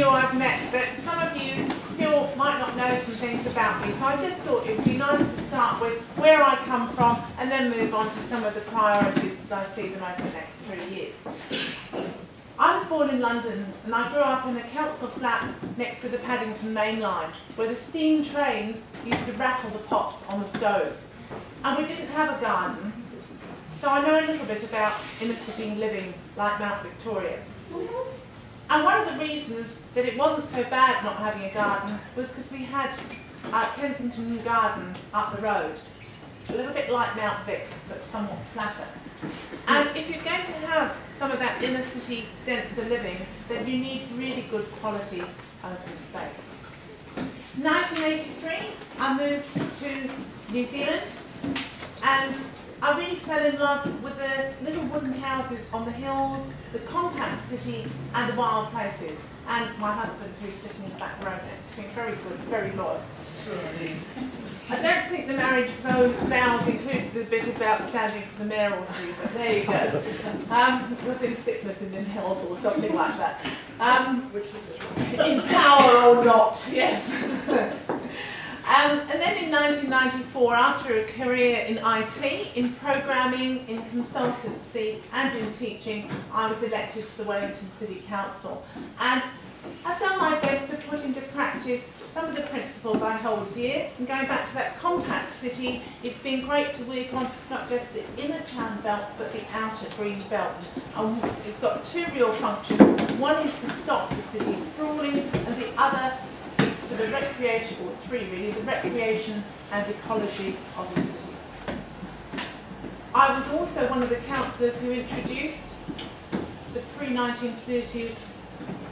you I've met, but some of you still might not know some things about me. So I just thought it would be nice to start with where I come from and then move on to some of the priorities as I see them over the next 3 years. I was born in London and I grew up in a council flat next to the Paddington main line where the steam trains used to rattle the pots on the stove. And we didn't have a garden, so I know a little bit about inner city living like Mount Victoria. And one of the reasons that it wasn't so bad not having a garden was because we had Kensington Gardens up the road. A little bit like Mount Vic, but somewhat flatter. And if you're going to have some of that inner city denser living, then you need really good quality open space. In 1983, I moved to New Zealand, and I really fell in love with the little wooden houses on the hills, the compact city, and the wild places. And my husband, who's sitting in the back row there, being very good, very loyal. I don't think the marriage vows included the bit about standing for the mayoral too, but there you go. It was in sickness and in health or something like that. Which is it? In power or not, yes. And then in 1994, after a career in IT, in programming, in consultancy and in teaching, I was elected to the Wellington City Council. And I've done my best to put into practice some of the principles I hold dear. And going back to that compact city, it's been great to work on not just the inner town belt, but the outer green belt. It's got two real functions. One is to stop the city sprawling, and the other is for the recreation, or three really, the recreation and ecology of the city. I was also one of the councillors who introduced the pre-1930s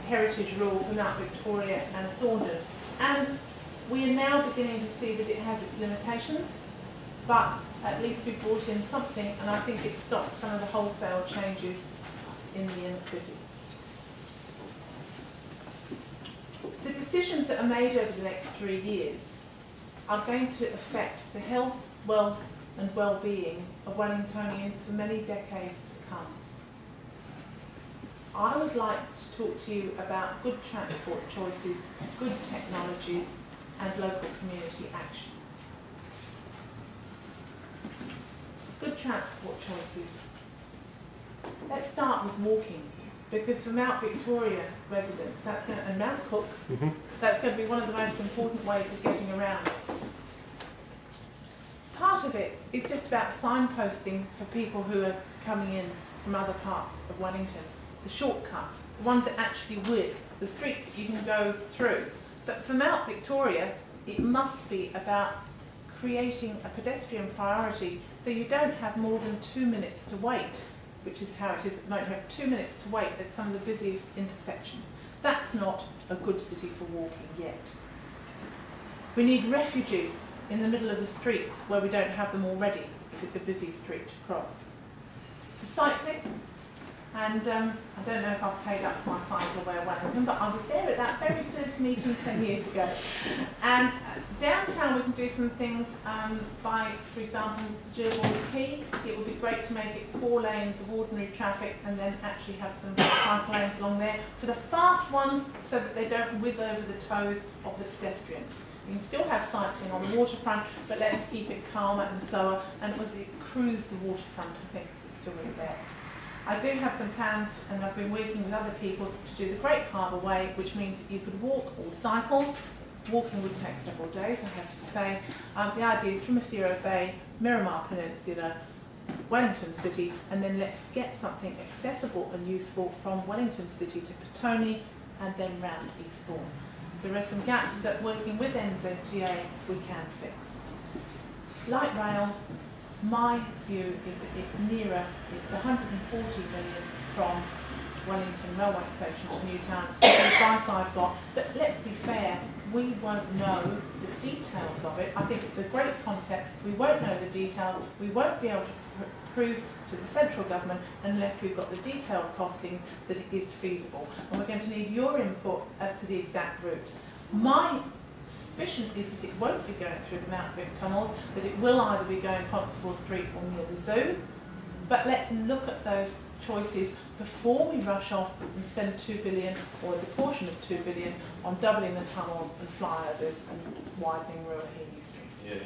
heritage rule for Mount Victoria and Thorndon. And we are now beginning to see that it has its limitations, but at least we brought in something, and I think it stopped some of the wholesale changes in the inner city. The decisions that are made over the next 3 years are going to affect the health, wealth and well-being of Wellingtonians for many decades to come. I would like to talk to you about good transport choices, good technologies and local community action. Good transport choices. Let's start with walking, because for Mount Victoria residents and Mount Cook, that's going to be one of the most important ways of getting around. Part of it is just about signposting for people who are coming in from other parts of Wellington. The shortcuts, the ones that actually work, the streets that you can go through. But for Mount Victoria, it must be about creating a pedestrian priority so you don't have more than 2 minutes to wait, which is how it is at the moment. You have 2 minutes to wait at some of the busiest intersections. That's not a good city for walking yet. We need refuges in the middle of the streets where we don't have them already if it's a busy street to cross. For cycling, and I don't know if I've paid up for my cycle way of Wellington, but I was there at that very first meeting 10 years ago. And downtown we can do some things by, for example, Gerville's Quay. It would be great to make it 4 lanes of ordinary traffic and then actually have some cycle lanes along there for the fast ones so that they don't whiz over the toes of the pedestrians. You can still have cycling on the waterfront, but let's keep it calmer and slower, and it was the cruise the waterfront, I think, is still really there. I do have some plans, and I've been working with other people to do the Great Harbour Way, which means that you could walk or cycle. Walking would take several days, I have to say. The idea is from Mayoral Bay, Miramar Peninsula, Wellington City, and then let's get something accessible and useful from Wellington City to Petone and then round Eastbourne. There are some gaps that working with NZTA we can fix. Light rail. My view is that it's nearer, it's 140 million from Wellington railway station to Newtown, the advice I've got, but let's be fair, we won't know the details of it. I think it's a great concept, we won't know the details, we won't be able to prove to the central government unless we've got the detailed costings that it is feasible. And we're going to need your input as to the exact routes. My suspicion is that it won't be going through the Mount Vic tunnels, that it will either be going Constable Street or near the zoo. But let's look at those choices before we rush off and spend 2 billion or a proportion of 2 billion on doubling the tunnels and flyovers and widening Ruahine Street. Yeah.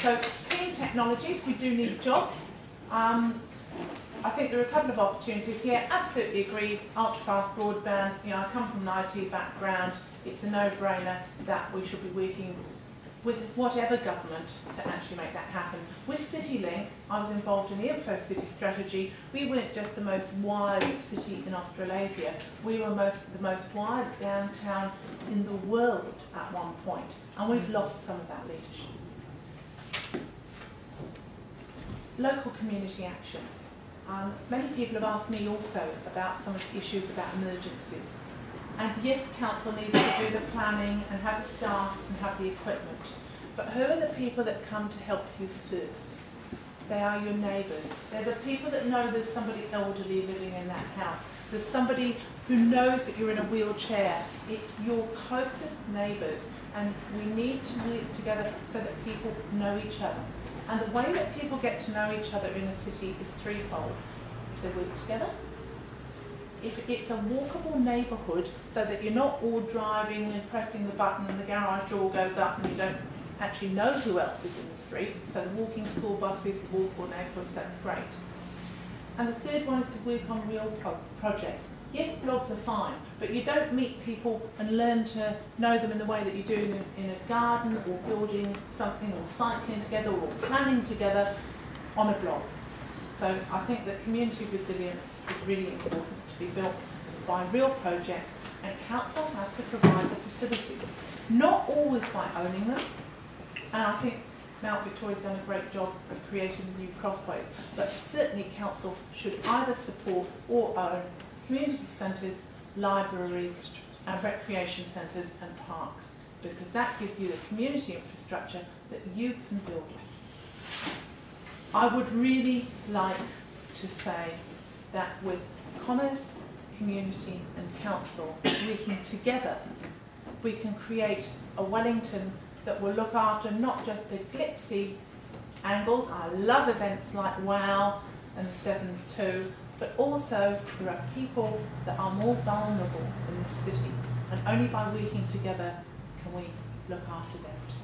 So clean technologies, we do need jobs. I think there are a couple of opportunities here. Absolutely agree, ultra-fast broadband. You know, I come from an IT background. It's a no-brainer that we should be working with whatever government to actually make that happen. With CityLink, I was involved in the Info City strategy. We weren't just the most wired city in Australasia. We were the most wired downtown in the world at one point, and we've lost some of that leadership. Local community action. Many people have asked me also about some of the issues about emergencies. And yes, council needs to do the planning and have the staff and have the equipment. But who are the people that come to help you first? They are your neighbours. They're the people that know there's somebody elderly living in that house. There's somebody who knows that you're in a wheelchair. It's your closest neighbours. And we need to work together so that people know each other. And the way that people get to know each other in a city is threefold. If they work together, if it's a walkable neighbourhood so that you're not all driving and pressing the button and the garage door goes up and you don't actually know who else is in the street, so the walking school buses, the walkable neighbourhoods, that's great. And the third one is to work on real projects. Yes, blogs are fine, but you don't meet people and learn to know them in the way that you do in a garden or building something or cycling together or planning together on a blog. So I think that community resilience is really important to be built by real projects, and council has to provide the facilities, not always by owning them. And I think Mount Victoria's done a great job of creating the new Crossways, but certainly council should either support or own community centres, libraries and recreation centres and parks, because that gives you the community infrastructure that you can build. I would really like to say that with commerce, community and council working together, we can create a Wellington that will look after not just the glitzy angles. I love events like WOW and the Sevens too, but also there are people that are more vulnerable in this city, and only by working together can we look after them too.